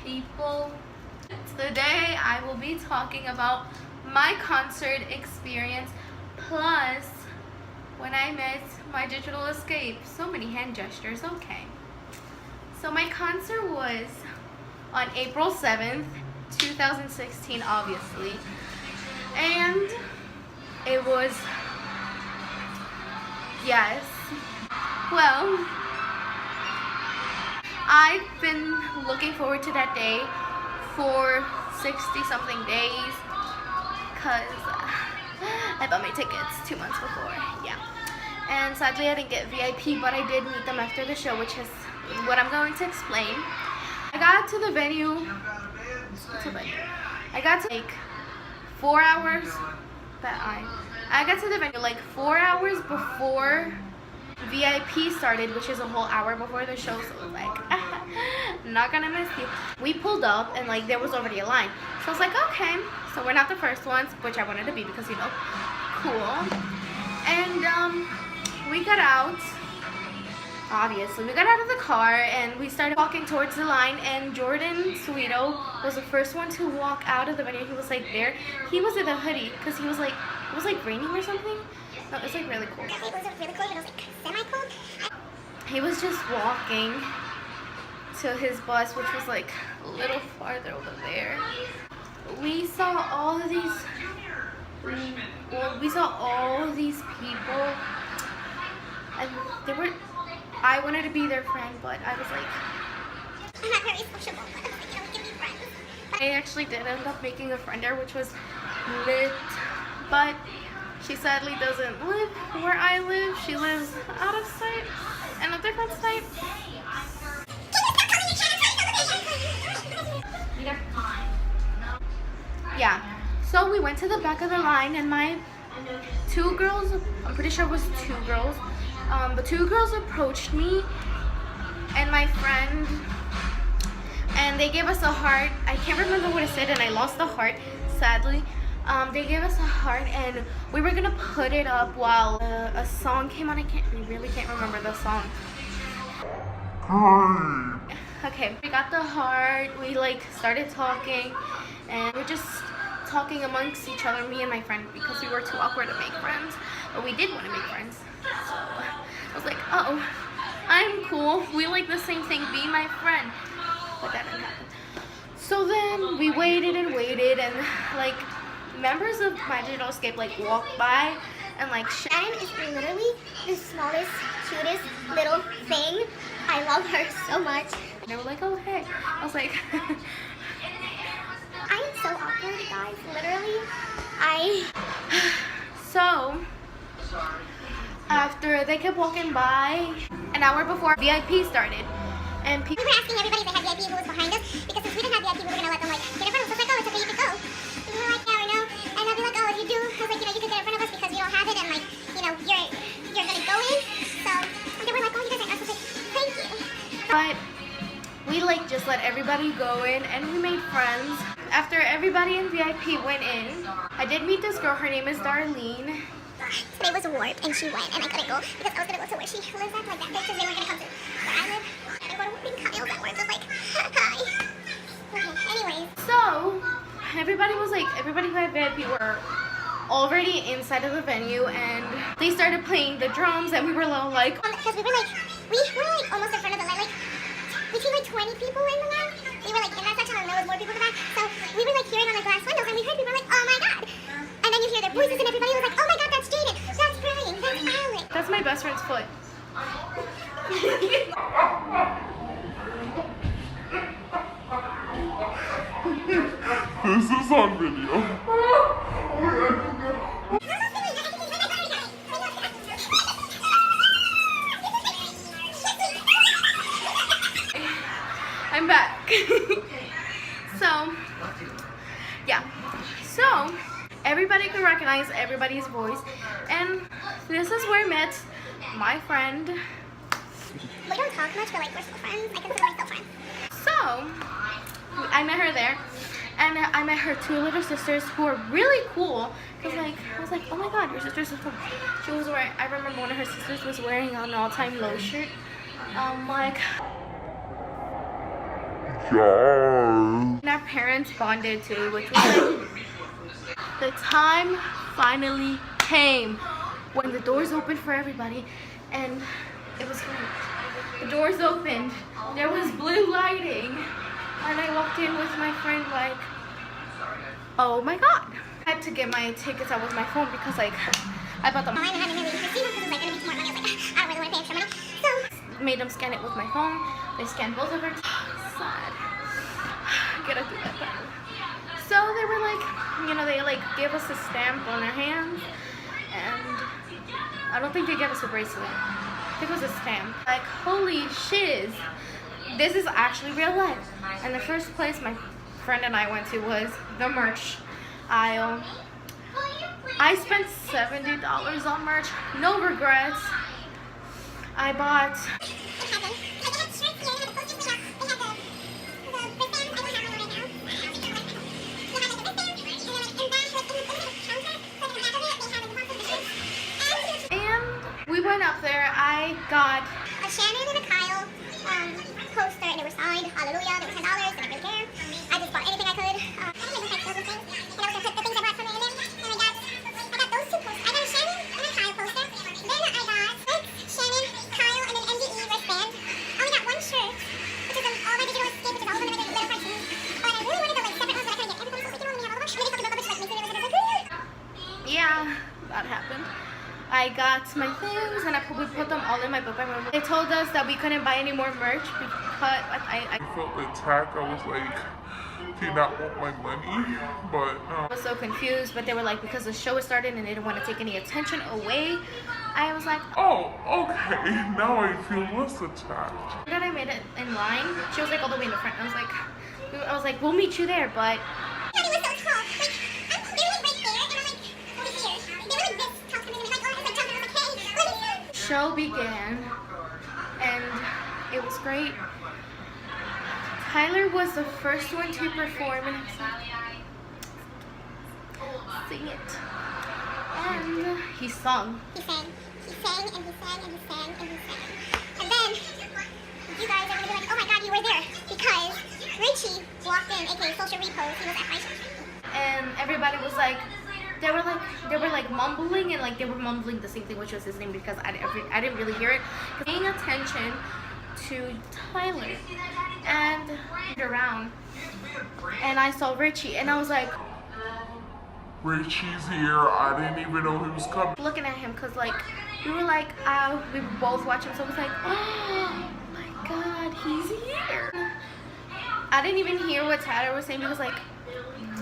people. Today I will be talking about my concert experience plus when I met my digital escape. So many hand gestures, okay. So my concert was on April 7th, 2016, obviously. And it was, yes, well, I've been looking forward to that day for 60 something days because I bought my tickets 2 months before, yeah. And sadly I didn't get VIP, but I did meet them after the show, which is what I'm going to explain. I got to the venue, I got to like 4 hours, I got to the venue like 4 hours before VIP started, which is a whole hour before the show, so it was like, not gonna miss you. We pulled up and like there was already a line, so I was like, okay, so we're not the first ones, which I wanted to be because, you know, cool. And we got out, obviously we got out of the car and we started walking towards the line, and Jordan Sweeto was the first one to walk out of the venue. He was like there, he was in a hoodie because he was like, it was like raining or something. No, it was like really cool. It was really cold, but it was like semi-cold. He was just walking to his bus, which was like a little farther over there. We saw all of these, people, and they were, I wanted to be their friend, but I was like, I'm not very sociable, but I was like, you know, we can be friends. I actually did end up making a friend there, which was lit, but she sadly doesn't live where I live. She lives out of sight, in a different state. Yeah, so we went to the back of the line, and my two girls, I'm pretty sure it was two girls, but two girls approached me and my friend, and they gave us a heart. I can't remember what it said, and I lost the heart, sadly. They gave us a heart, and we were gonna put it up while a song came on. I really can't remember the song. Okay, we got the heart. We like started talking, and we're just talking amongst each other, me and my friend, because we were too awkward to make friends, but we did want to make friends. So I was like, oh, I'm cool. We like the same thing. Be my friend. But that didn't happen. So then we waited and waited, and like, members of my digital escape like walked by and like Shannon is literally the smallest, cutest little thing. I love her so much. And they were like, oh hey. I was like, I am so awkward, guys. Literally, So after they kept walking by, an hour before VIP started, and we were asking everybody if they had VIP who was behind us, because since we didn't have VIP, we were gonna let them like get in front of us. I was like, oh, it's okay, you can go. And we were like, yeah, I know. And I'd be like, oh, if you do, I was like, you know, you could get in front of us because you don't have it, and like, you know, you're gonna go in. So they were like, oh, you guys are. I was like, thank you. But we like just let everybody go in, and we made friends. After everybody in VIP went in, I did meet this girl. Her name is Darlene. Today was warped, and she went, and I couldn't go because I was gonna go to where she lives at, like that place, because they weren't gonna come to where I live. And I go to Whooping Kyle's that were just like, hi. Okay, anyways. So everybody who had VIP were already inside of the venue, and they started playing the drums, and we were all like, because we were like almost in front of the line, like between like 20 people in the line. We were like in that section, and there was more people in the back. So we were like hearing on the glass windows, and we heard people like, oh my god. And then you hear their voices, and everybody was like, oh my god, that's Jaden, that's Brian, that's Alex. that's my best friend's foot. This is on video. I'm back. So, yeah. So, everybody could recognize everybody's voice. And this is where I met my friend. We don't talk much, but like we're still friends. I consider myself friends. So, I met her there. And I met her two little sisters who are really cool. Cause like, I was like, oh my god, your sister's so cool. She was wearing, I remember one of her sisters was wearing an all-time low shirt. Like, Yeah. parents bonded too, which was like, the time finally came when the doors opened for everybody, and it was great. The doors opened, there was blue lighting, and I walked in with my friend like, oh my god. I had to get my tickets out with my phone because like, I bought them. I hadn't really because it was like gonna be too much money. I was like, I don't really want to pay extra money. So Made them scan it with my phone. They scanned both of her. Sad. Gotta do that better. So they were like, you know, they like gave us a stamp on our hands, and I don't think they gave us a bracelet. I think it was a stamp. Like, holy shiz, this is actually real life. And the first place my friend and I went to was the merch aisle. I spent $70 on merch. No regrets. I bought we went up there. I got a Shannon and a Kyle poster, and they were signed. Hallelujah. They were $10. I didn't really care. I just bought anything I could. I didn't even like those things. And I was gonna put the things I bought from it in there. And I got those two posters. I got a Shannon and a Kyle poster. Then I got Shannon, Kyle, and an MDE wristband. I only got one shirt, which is all my digital escape, which is all of them little cartoons. But I really wanted the like separate ones, but I couldn't get everything, so we can only have all of them. And then they fucking like me, so they were like, yeah, that happened. I got my things and we put them all in my book bag. They told us that we couldn't buy any more merch because I felt attacked. I was like, do you not want my money? But was so confused, but they were like, because the show was started and they didn't want to take any attention away. I was like, oh, okay. Now I feel less attacked. then I made it in line. She was like all the way in the front. I was like, we'll meet you there, but they were so tall. Like, they were like right there, and I'm like, over here. They were like this tall, and I was like, oh, I was like, jumping. I was like, hey, what is this? show began and it was great. Tyler was the first one to perform and I was like, sing it. And he sung. He sang, and he sang, and he sang, and he sang, and he sang. And then, you guys are gonna be like, oh my god, you were there. Because Richie walked in, aka Social Repose, he was at my show. And everybody was like, they were like mumbling and like they were mumbling the same thing, which was his name because I didn't really hear it. Paying attention to Tyler and around, and I saw Richie and I was like, Richie's here. I didn't even know he was coming. looking at him because like we were like we were both watching, so I was like, oh my god, he's here. I didn't even hear what Tyler was saying because like,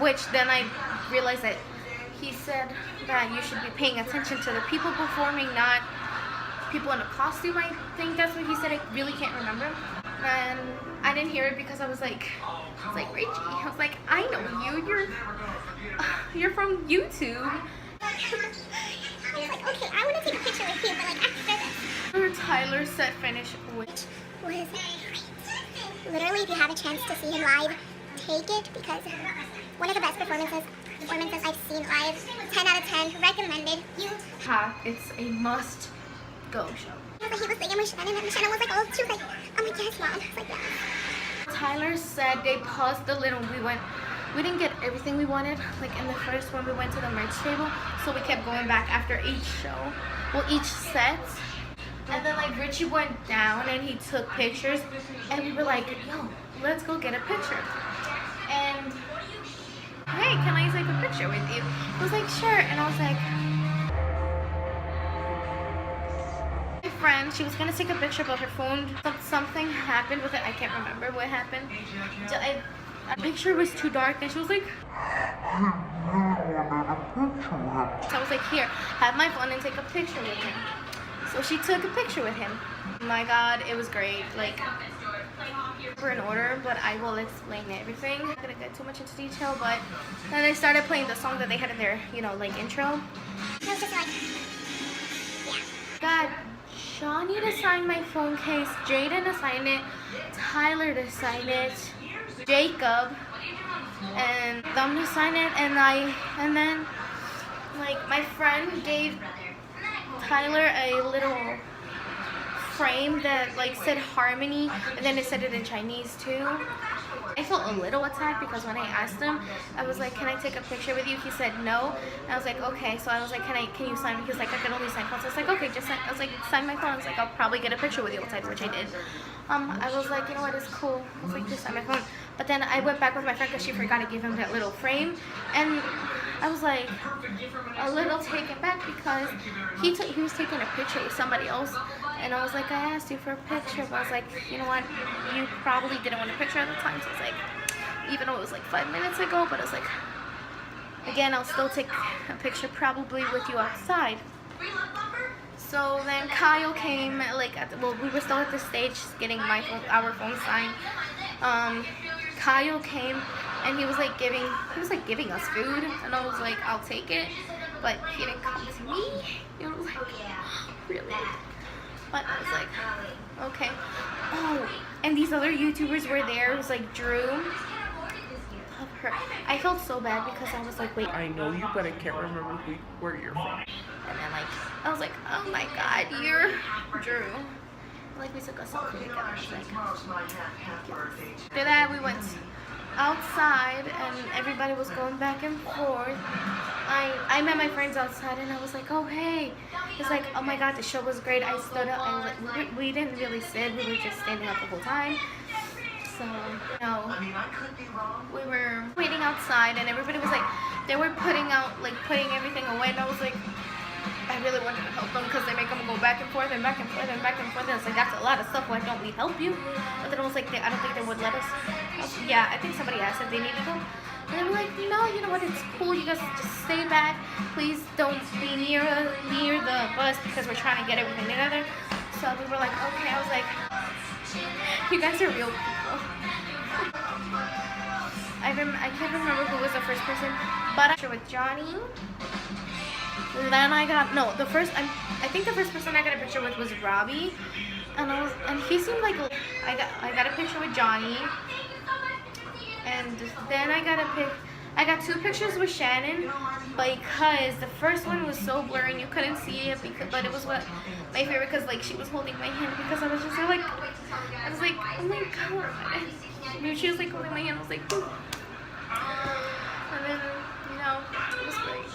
which then I realized that he said that you should be paying attention to the people performing, not people in a costume. I think that's what he said. I really can't remember. And I didn't hear it because I was like Richie. I was like, I know you. You're from YouTube. I was like, okay, I want to take a picture with you, but like after this. Tyler set finish with Was great. Literally, if you have a chance to see him live, take it because one of the best performances I've seen live. 10 out of 10, recommended. it's a must go show. He was singing with Shannon, and Shannon was like, oh, she was like, I'm like, yes, mom. I was like, yeah. Tyler said they paused a little. We didn't get everything we wanted. Like in the first one, we went to the merch table, so we kept going back after each show, each set. And then like Richie went down and he took pictures, and we were like, yo, let's go get a picture. And hey, can I take a picture with you? He was like, sure. And I was like, my friend, she was gonna take a picture, but her phone, something happened with it. I can't remember what happened. The picture was too dark, and she was like, so I was like, here, have my phone and take a picture with him. So she took a picture with him. Oh my god, it was great. Like, we're in order, but I will explain everything. I'm not gonna get too much into detail, but then they started playing the song that they had in their, like intro. I was just like, yeah. God, Shawnee to sign my phone case, Jaden to sign it, Tyler to sign it, Jacob, and them to sign it, and then like my friend gave Tyler a little frame that like said Harmony, and then it said it in Chinese too. I felt a little attacked because when I asked him, I was like, can I take a picture with you? He said no. And I was like, okay. So I was like, can you sign me? He was like, I can only sign phones. I was like, okay, just sign. I was like, sign my phone. I was like, I'll probably get a picture with you outside, which I did. I was like, you know what, it's cool. I was like, just sign my phone. But then I went back with my friend because she forgot to give him that little frame. And I was like a little taken back because he was taking a picture with somebody else. And I was like, I asked you for a picture, but I was like, you know what, you probably didn't want a picture at the time. So I was like, even though it was like 5 minutes ago, but I was like, again, I'll still take a picture probably with you outside. So then Kyle came, like, well, we were still at the stage getting our phone signed. Kyle came and he was like giving us food, and I was like, I'll take it, but he didn't come to me. It was like, really? But I was like, okay. Oh, and these other YouTubers were there. It was like Drew. Love her. I felt so bad because I was like, wait. I know you, but I can't remember where you're from. And then like, I was like, oh my God, you're Drew. Like we took a selfie together. I was like, after that we went outside and everybody was going back and forth. I met my friends outside and I was like, oh hey. It's like, oh my God, the show was great. I stood up. I was like, we didn't really sit. We were just standing up the whole time. So, you know, we were waiting outside and everybody was like, they were putting everything away, and I was like, I really wanted to help them because they make them go back and forth and back and forth and back and forth. And it's like, that's a lot of stuff. Why don't we help you? But then I was like, I don't think they would let us. Yeah, I think somebody asked if they needed them. And they were like, no, you know what? It's cool. You guys just stay back. Please don't be near the bus because we're trying to get everything together. So we were like, okay. I was like, you guys are real people. I can't remember who was the first person, but I with Johnny. Then I think the first person I got a picture with was Robbie, and he seemed like I got a picture with Johnny, and then I got 2 pictures with Shannon because the first one was so blurry and you couldn't see it, but it was my favorite because like she was holding my hand because I was just like, I was like, oh my God. And she was like holding my hand. I was like, ooh. And then, you know, it was great.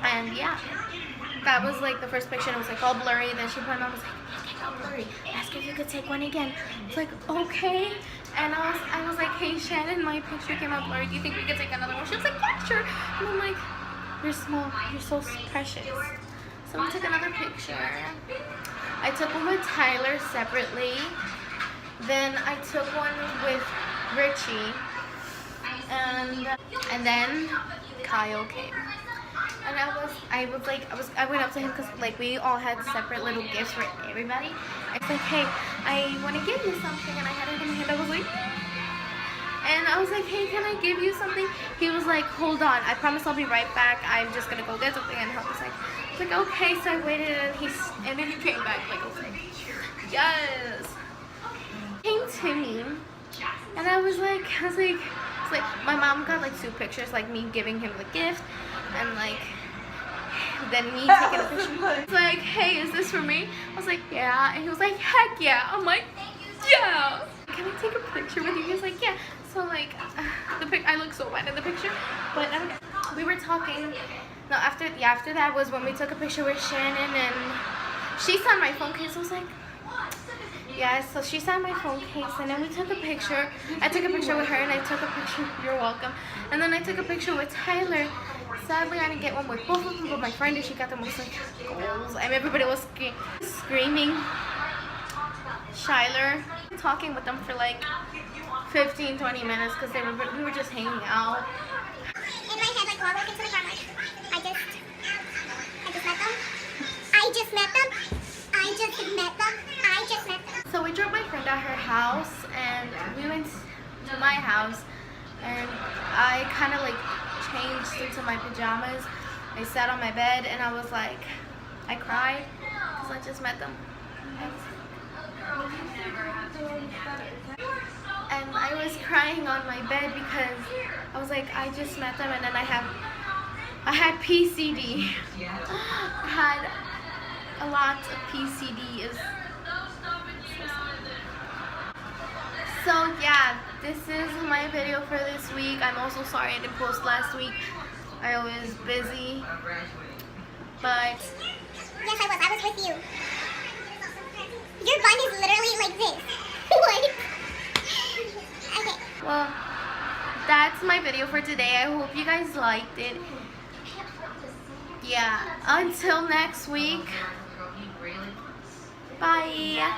And yeah, that was like the first picture. It was like all blurry. And then she put my mom was like, okay, all blurry. Ask if you could take one again. It's like, okay. And I was like, hey Shannon, my picture came out blurry. Do you think we could take another one? She was like, yeah, sure. And I'm like, you're small. You're so precious. So we took another picture. I took one with Tyler separately. Then I took one with Richie. And then Kyle came. And I went up to him because like we all had separate little gifts for everybody. I was like, hey, I want to give you something, and I had it in my hand. I was like, hey, can I give you something? He was like, hold on, I promise I'll be right back. I'm just gonna go get something and help. I was like, okay. So I waited, and then he came back. Like I was like, yes. He came to me, and I was like, it's like my mom got like 2 pictures, like me giving him the gift, and like then me taking a picture. It's like, hey, is this for me? I was like, yeah. And he was like, heck yeah. I'm like, yeah. Can I take a picture with you? He was like, yeah. So like, I look so bad in the picture, but we were talking. No, after that was when we took a picture with Shannon, and she signed my phone case. I was like, yeah. So she signed my phone case, and then we took a picture. I took a picture with her, and I took a picture. You're welcome. And then I took a picture with Tyler. Sadly, I didn't get one with both of them, but my friend did. She got the most like goals. I mean, everybody was screaming. Shyler, talking with them for like 15-20 minutes because we were just hanging out. In my head, like while walking to the car, like I just met them. So we drove my friend at her house, and we went to my house, and I kind of like changed into my pajamas. I sat on my bed, and I was like, I cried because I just met them. And I was crying on my bed because I was like, I just met them, and then I had PCD. I had a lot of PCD. So yeah, this is my video for this week. I'm also sorry I didn't post last week. I was busy. But Yes, I was with you. Your bun is literally like this. What? Okay. well, that's my video for today. I hope you guys liked it. Yeah, until next week. Bye.